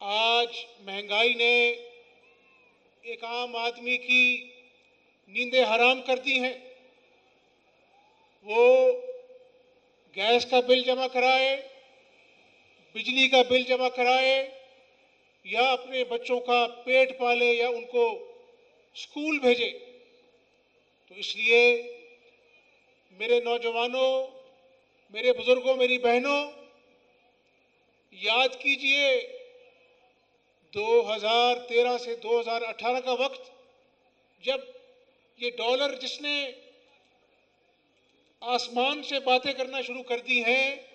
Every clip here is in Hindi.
आज महंगाई ने एक आम आदमी की नींदें हराम कर दी हैं। वो गैस का बिल जमा कराए, बिजली का बिल जमा कराए, या अपने बच्चों का पेट पाले या उनको स्कूल भेजे। तो इसलिए मेरे नौजवानों, मेरे बुजुर्गों, मेरी बहनों, याद कीजिए 2013 से 2018 का वक्त, जब ये डॉलर जिसने आसमान से बातें करना शुरू कर दी हैं।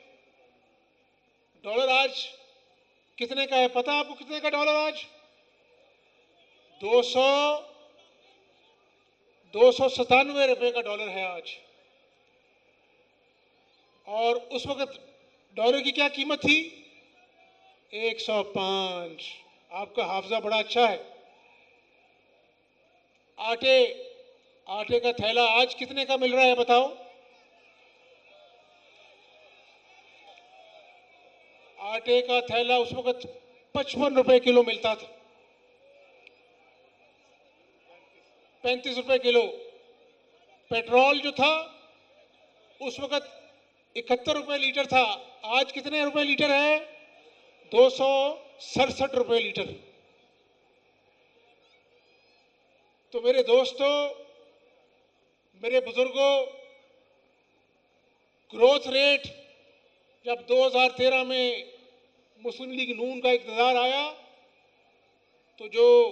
डॉलर आज कितने का है पता आपको? कितने का डॉलर आज? 297 रुपए का डॉलर है आज। और उस वक्त डॉलर की क्या कीमत थी? 105। आपका हाफजा बड़ा अच्छा है। आटे का थैला आज कितने का मिल रहा है बताओ? आटे का थैला उस वक्त 55 रुपए किलो मिलता था, 35 रुपए किलो। पेट्रोल जो था उस वक्त 71 रुपए लीटर था। आज कितने रुपए लीटर है? 267 रुपए लीटर। तो मेरे दोस्तों, मेरे बुजुर्गों, ग्रोथ रेट जब 2013 में मुस्लिम लीग नून का इक़्तिदार आया तो जो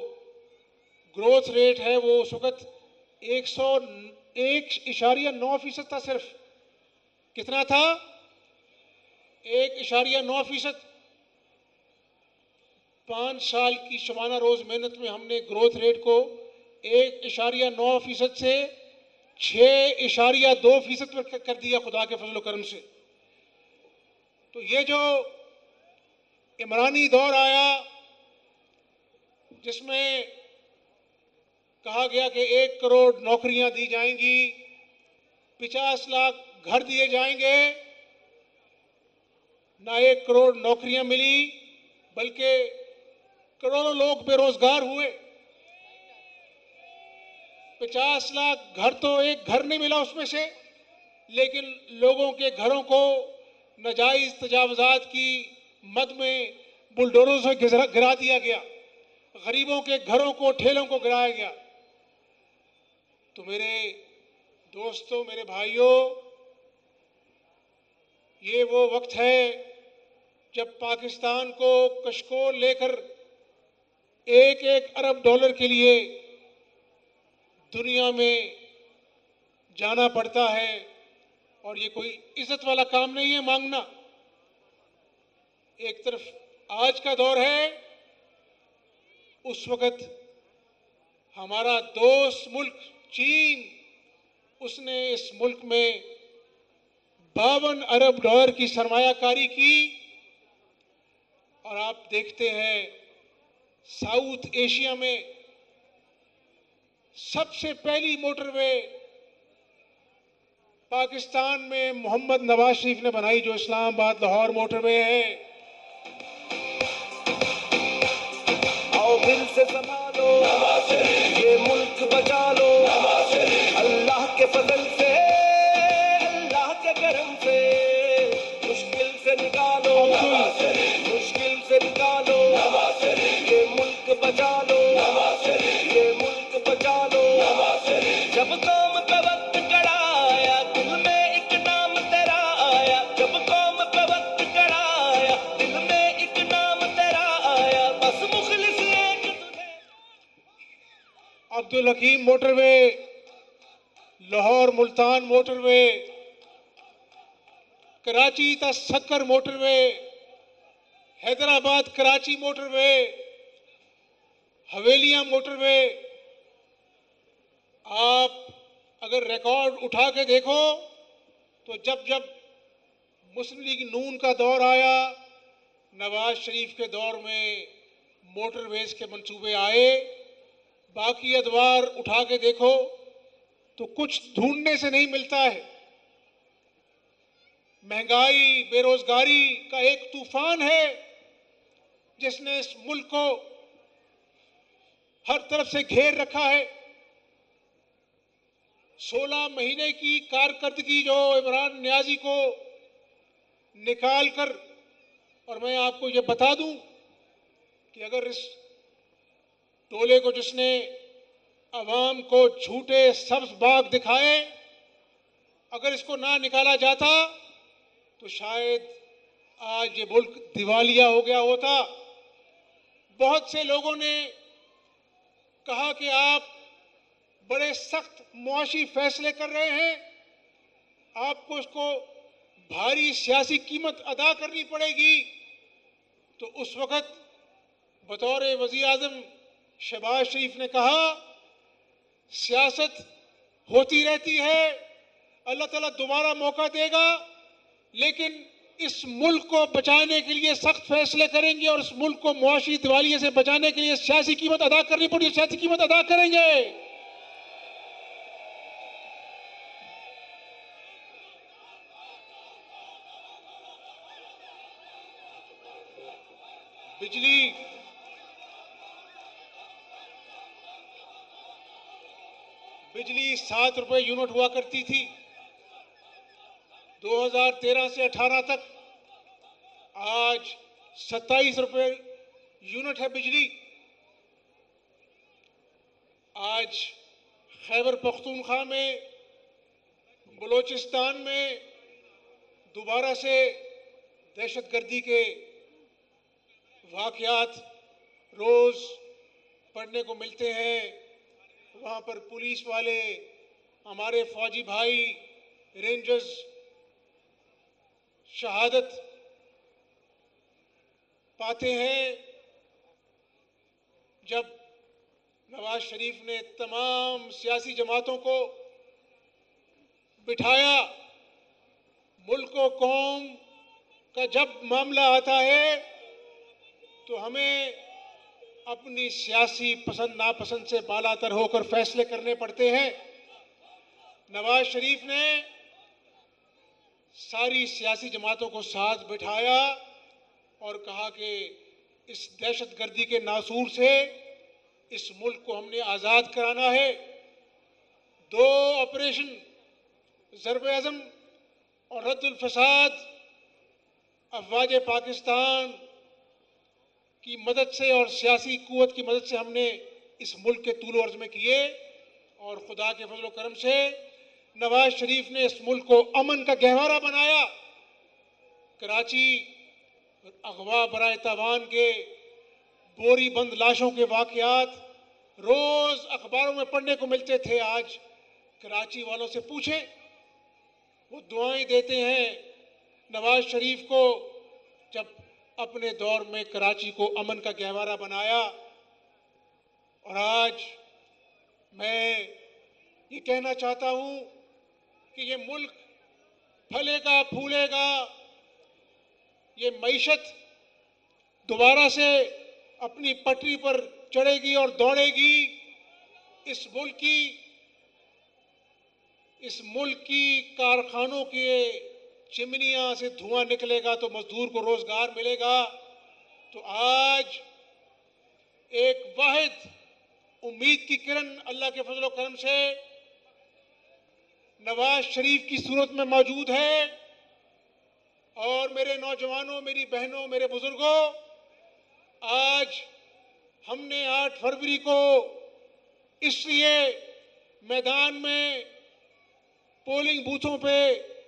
ग्रोथ रेट है वो उस वक्त 101.9% था। सिर्फ कितना था? 1.9%। 5 साल की शबाना रोज मेहनत में हमने ग्रोथ रेट को 1.9% से 6.2% पर कर दिया, खुदा के फजल करम से। तो ये जो इमरानी दौर आया जिसमें कहा गया कि 1 करोड़ नौकरियां दी जाएंगी, 50 लाख घर दिए जाएंगे, ना 1 करोड़ नौकरियां मिली बल्कि करोड़ों लोग बेरोजगार हुए। 50 लाख घर तो एक घर नहीं मिला उसमें से, लेकिन लोगों के घरों को नाजायज तजावजात की मद में बुलडोजरों से गिरा दिया गया। गरीबों के घरों को, ठेलों को गिराया गया। तो मेरे दोस्तों, मेरे भाइयों, ये वो वक्त है जब पाकिस्तान को कशकोल लेकर 1-1 अरब डॉलर के लिए दुनिया में जाना पड़ता है। और ये कोई इज्जत वाला काम नहीं है मांगना। एक तरफ आज का दौर है, उस वक्त हमारा दोस्त मुल्क चीन, उसने इस मुल्क में 52 अरब डॉलर की सरमायाकारी की। और आप देखते हैं साउथ एशिया में सबसे पहली मोटरवे पाकिस्तान में मोहम्मद नवाज शरीफ ने बनाई, जो इस्लामाबाद लाहौर मोटरवे है। आओ दिल से संभालो, ये मुल्क बचा लो, अल्लाह के फजल से, अल्लाह के करम से, मुश्किल से निकालो, मुश्किल से निकालो, ये मुल्क बचा लो, ये मुल्क बचा लो। जब कौम पे वक्त कड़ा आया, दिल में एक नाम तेरा आया। जब कौम पे वक्त कड़ा आया, दिल में एक नाम तेरा आया। बस मुखलिस एक तुझे। अब्दुल हकीम मोटरवे, लाहौर मुल्तान मोटरवे, कराची ता Sukkur motorway, Hyderabad Karachi motorway, Haveliyan motorway. आप अगर रिकॉर्ड उठा के देखो तो जब जब मुस्लिम लीग नून का दौर आया, नवाज शरीफ के दौर में मोटरवेज के मंसूबे आए। बाकी अदवार उठा के देखो तो कुछ ढूंढने से नहीं मिलता है। महंगाई, बेरोजगारी का एक तूफान है। जिसने इस मुल्क को हर तरफ से घेर रखा है। 16 महीने की कारकर्दगी जो इमरान नियाजी को निकाल कर, और मैं आपको ये बता दूं कि अगर इस टोले को जिसने अवाम को झूठे सब्ज बाग दिखाए, अगर इसको ना निकाला जाता तो शायद आज ये मुल्क दिवालिया हो गया होता। बहुत से लोगों ने कहा कि आप बड़े सख्त मुआशी फैसले कर रहे हैं, आपको इसको भारी सियासी कीमत अदा करनी पड़ेगी। तो उस वक्त बतौर वज़ीर आज़म शहबाज शरीफ ने कहा, सियासत होती रहती है, अल्लाह ताला दोबारा मौका देगा, लेकिन इस मुल्क को बचाने के लिए सख्त फैसले करेंगे और इस मुल्क को मुआशी दिवालिये से बचाने के लिए सियासी कीमत अदा करनी पड़ी, सियासी कीमत अदा करेंगे। बिजली 7 रुपए यूनिट हुआ करती थी। 2013 से 18 तक आज 27 रुपए यूनिट है बिजली। आज खैबर पख्तूनख्वा में, बलोचिस्तान में दोबारा से दहशतगर्दी के वाकयात रोज पढ़ने को मिलते हैं। वहाँ पर पुलिस वाले, हमारे फौजी भाई, रेंजर्स शहादत पाते हैं। जब नवाज शरीफ ने तमाम सियासी जमातों को बिठाया, मुल्क और कौम का जब मामला आता है तो हमें अपनी सियासी पसंद नापसंद से बालातर होकर फैसले करने पड़ते हैं। नवाज शरीफ ने सारी सियासी जमातों को साथ बिठाया और कहा कि इस दहशतगर्दी के नासूर से इस मुल्क को हमने आज़ाद कराना है। 2 ऑपरेशन ज़र्ब-ए-आज़म और रद्दुल फसाद अफ़वाज पाकिस्तान की मदद से और सियासी कुव्वत की मदद से हमने इस मुल्क के तूल अर्ज़ में किए, और खुदा के फजल करम से नवाज शरीफ ने इस मुल्क को अमन का गहवारा बनाया। कराची अगवा बराए तावान के बोरी बंद लाशों के वाकयात रोज अखबारों में पढ़ने को मिलते थे। आज कराची वालों से पूछें, वो दुआएं देते हैं नवाज शरीफ को जब अपने दौर में कराची को अमन का गहवारा बनाया। और आज मैं ये कहना चाहता हूं कि ये मुल्क फलेगा फूलेगा, ये मईशत दोबारा से अपनी पटरी पर चढ़ेगी और दौड़ेगी। इस मुल्क की कारखानों के चिमनियां से धुआं निकलेगा तो मजदूर को रोजगार मिलेगा। तो आज एक वाहिद उम्मीद की किरण अल्लाह के फजल करम से नवाज शरीफ की सूरत में मौजूद है। और मेरे नौजवानों, मेरी बहनों, मेरे बुजुर्गों, आज हमने 8 फरवरी को इसलिए मैदान में पोलिंग बूथों पे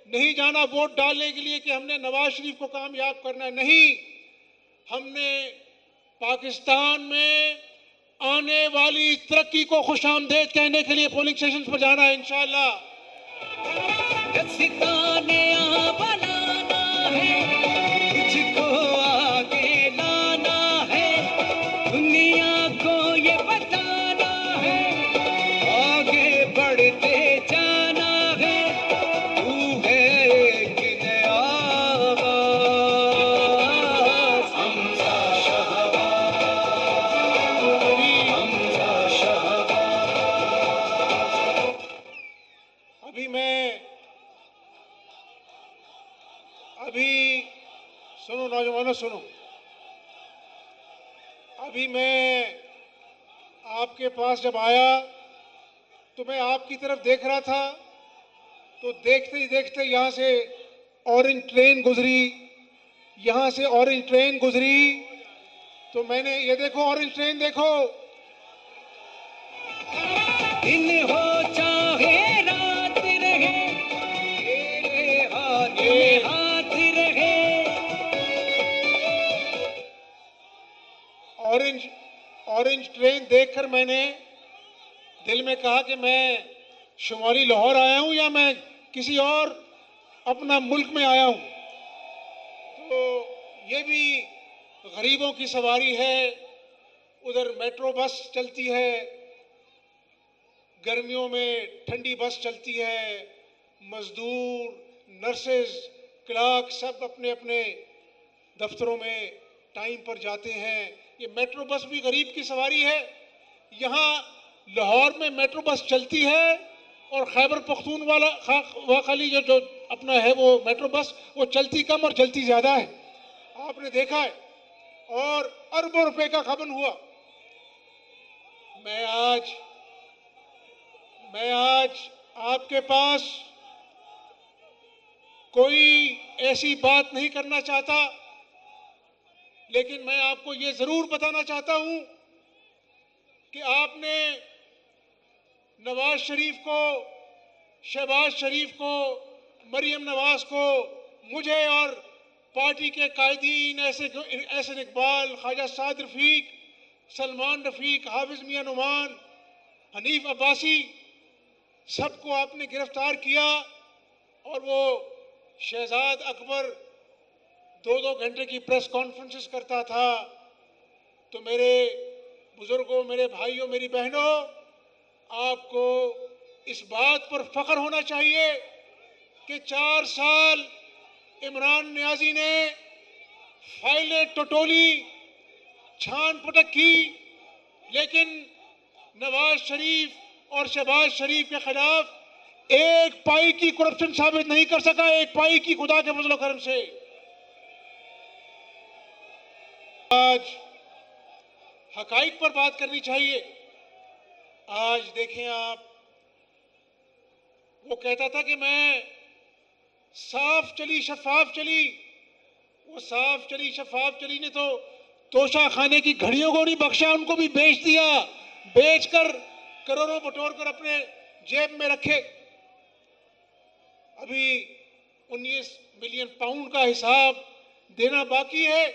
नहीं जाना वोट डालने के लिए कि हमने नवाज शरीफ को कामयाब करना, नहीं, हमने पाकिस्तान में आने वाली तरक्की को खुशामदीद कहने के लिए पोलिंग स्टेशन पर जाना है इंशाअल्लाह। अभी सुनो नौजवानों, सुनो, अभी मैं आपके पास जब आया तो मैं आपकी तरफ देख रहा था, तो देखते ही देखते यहाँ से ऑरेंज ट्रेन गुजरी, यहाँ से ऑरेंज ट्रेन गुजरी, तो मैंने ये देखो ऑरेंज ट्रेन देखो, दिन हो चाहे रात रहे, तेरे हाथ में हाथ रहे। ऑरेंज ट्रेन देखकर मैंने दिल में कहा कि मैं शुमाली लाहौर आया हूं या मैं किसी और अपना मुल्क में आया हूं। तो ये भी गरीबों की सवारी है। उधर मेट्रो बस चलती है, गर्मियों में ठंडी बस चलती है, मजदूर, नर्सेज, क्लर्क सब अपने अपने दफ्तरों में टाइम पर जाते हैं। ये मेट्रो बस भी गरीब की सवारी है। यहाँ लाहौर में मेट्रो बस चलती है और खैबर पख्तूनख्वा खाली जो अपना है वो मेट्रो बस वो चलती कम और चलती ज़्यादा है, आपने देखा है, और अरबों रुपए का खबन हुआ। मैं आज आपके पास कोई ऐसी बात नहीं करना चाहता, लेकिन मैं आपको ये जरूर बताना चाहता हूं कि आपने नवाज शरीफ को, शहबाज शरीफ को, मरियम नवाज को, मुझे और पार्टी के कायदीन एहसन इकबाल, ख्वाजा साद रफीक, सलमान रफीक, हाफिज मियां नुमान, हनीफ अब्बासी, सबको आपने गिरफ्तार किया। और वो शहजाद अकबर 2-2 घंटे की प्रेस कॉन्फ्रेंसेस करता था। तो मेरे बुजुर्गों, मेरे भाइयों, मेरी बहनों, आपको इस बात पर फख्र होना चाहिए कि 4 साल इमरान नियाजी ने फाइलें टटोली, छान पटक की, लेकिन नवाज शरीफ और शहबाज शरीफ के खिलाफ एक पाई की करप्शन साबित नहीं कर सका, एक पाई की, खुदा के फजल करम से। आज हकाइक पर बात करनी चाहिए। आज देखें आप, वो कहता था कि मैं साफ चली शफाफ चली, वो साफ चली शफाफ चली ने तो तोशा खाने की घड़ियों को नहीं बख्शा, उनको भी बेच दिया, बेचकर करोड़ों बटोर कर अपने जेब में रखे। अभी 19 मिलियन पाउंड का हिसाब देना बाकी है।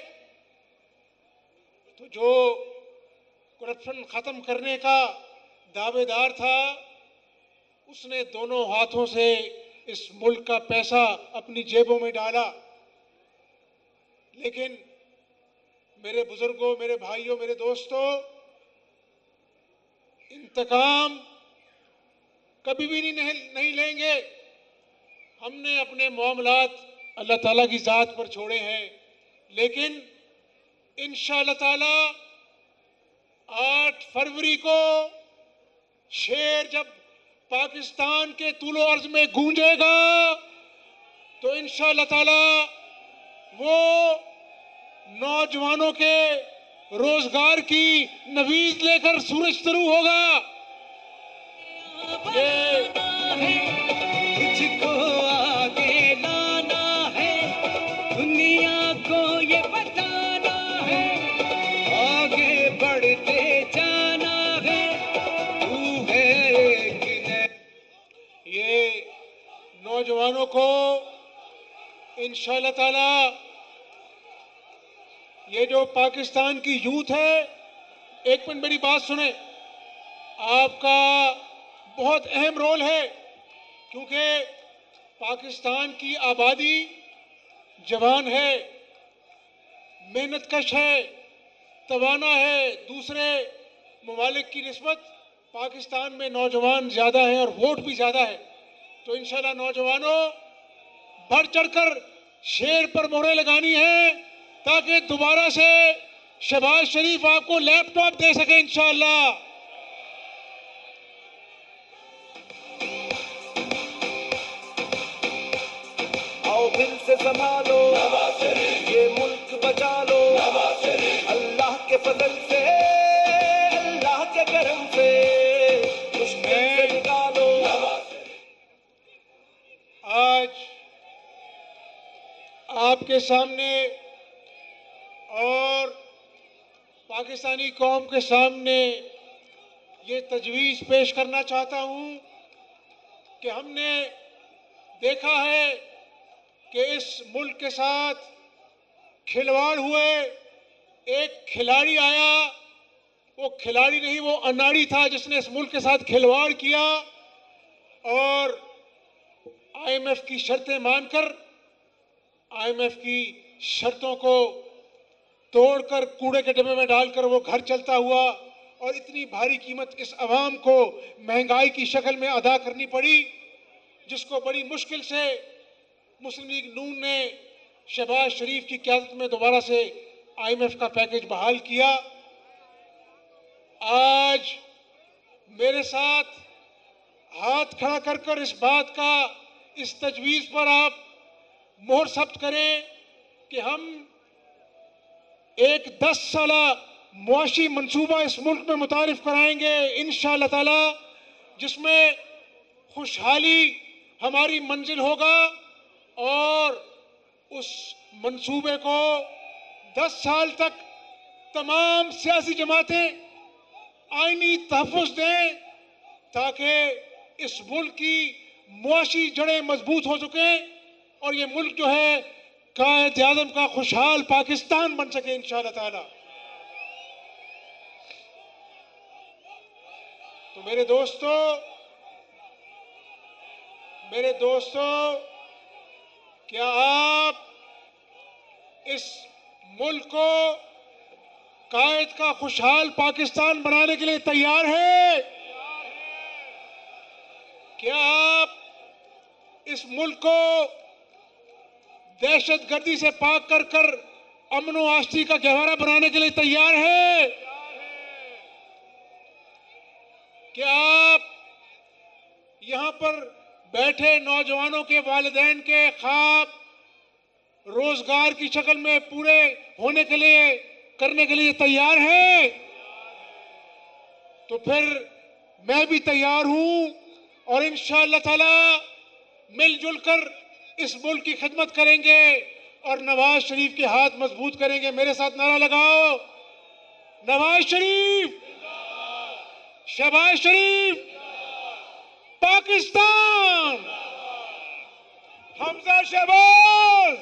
तो जो करप्शन खत्म करने का दावेदार था, उसने दोनों हाथों से इस मुल्क का पैसा अपनी जेबों में डाला। लेकिन मेरे बुजुर्गों, मेरे भाइयों, मेरे दोस्तों, इंतकाम कभी भी नहीं लेंगे। हमने अपने मामलात अल्लाह ताला की ज़ात पर छोड़े हैं, लेकिन इंशाअल्लाह ताला 8 फरवरी को शेर जब पाकिस्तान के तूलो अर्ज में गूंजेगा तो इंशाअल्लाह ताला वो नौजवानों के रोजगार की नवीद लेकर सूरज शुरू होगा। तुझको आगे लाना है, दुनिया को ये बताना है, आगे बढ़ते जाना है, तू है कि नहीं। ये नौजवानों को इंशाअल्लाह ताला, ये जो पाकिस्तान की यूथ है, एक मिनट मेरी बात सुने, आपका बहुत अहम रोल है, क्योंकि पाकिस्तान की आबादी जवान है, मेहनतकश है, तवाना है। दूसरे ममालिक की निस्बत पाकिस्तान में नौजवान ज़्यादा है और वोट भी ज़्यादा है। तो इंशाल्लाह नौजवानों, बढ़ चढ़कर शेर पर मोहरें लगानी है, ताकि दोबारा से शहबाज शरीफ आपको लैपटॉप दे सके इंशाअल्लाह। आओ दिल से संभालो, ये मुल्क बचा लो, अल्लाह के फजल से, अल्लाह के करम से मुश्किल से निकालो। आज आपके सामने और पाकिस्तानी कौम के सामने ये तजवीज़ पेश करना चाहता हूं कि हमने देखा है कि इस मुल्क के साथ खिलवाड़ हुए। एक खिलाड़ी आया, वो खिलाड़ी नहीं, वो अनाड़ी था जिसने इस मुल्क के साथ खिलवाड़ किया और आईएमएफ की शर्तें मानकर आईएमएफ की शर्तों को तोड़कर कूड़े के डिब्बे में डालकर वो घर चलता हुआ और इतनी भारी कीमत इस अवाम को महंगाई की शक्ल में अदा करनी पड़ी, जिसको बड़ी मुश्किल से मुस्लिम लीग नून ने शहबाज शरीफ की क़यादत में दोबारा से आईएमएफ का पैकेज बहाल किया। आज मेरे साथ हाथ खड़ा कर कर इस बात का, इस तजवीज़ पर आप मोहर सब्त करें कि हम एक 10 साला मुआशी मंसूबा इस मुल्क में मुतारिफ कराएंगे इंशाअल्लाह ताला, जिसमें खुशहाली हमारी मंजिल होगा और उस मंसूबे को 10 साल तक तमाम सियासी जमातें आईनी तहफ़्फ़ुज़ दें ताकि इस मुल्क की मुआशी जड़ें मजबूत हो सकें और ये मुल्क जो है कायद-ए-आज़म का खुशहाल पाकिस्तान बन सके इंशाअल्लाह ताला। तो मेरे दोस्तों, क्या आप इस मुल्क को कायद का खुशहाल पाकिस्तान बनाने के लिए तैयार हैं? क्या आप इस मुल्क को दहशतगर्दी से पाक कर कर अमन व आश्ती का गहवारा बनाने के लिए तैयार हैं? क्या आप यहां पर बैठे नौजवानों के वालिदैन के ख्वाब रोजगार की शक्ल में पूरे होने के लिए, करने के लिए तैयार हैं? तो फिर मैं भी तैयार हूं और इंशाअल्लाह ताला मिलजुल कर इस मुल्क की खिदमत करेंगे और नवाज शरीफ के हाथ मजबूत करेंगे। मेरे साथ नारा लगाओ, नवाज शरीफ, शहबाज शरीफ, पाकिस्तान, हमजा शहबाज।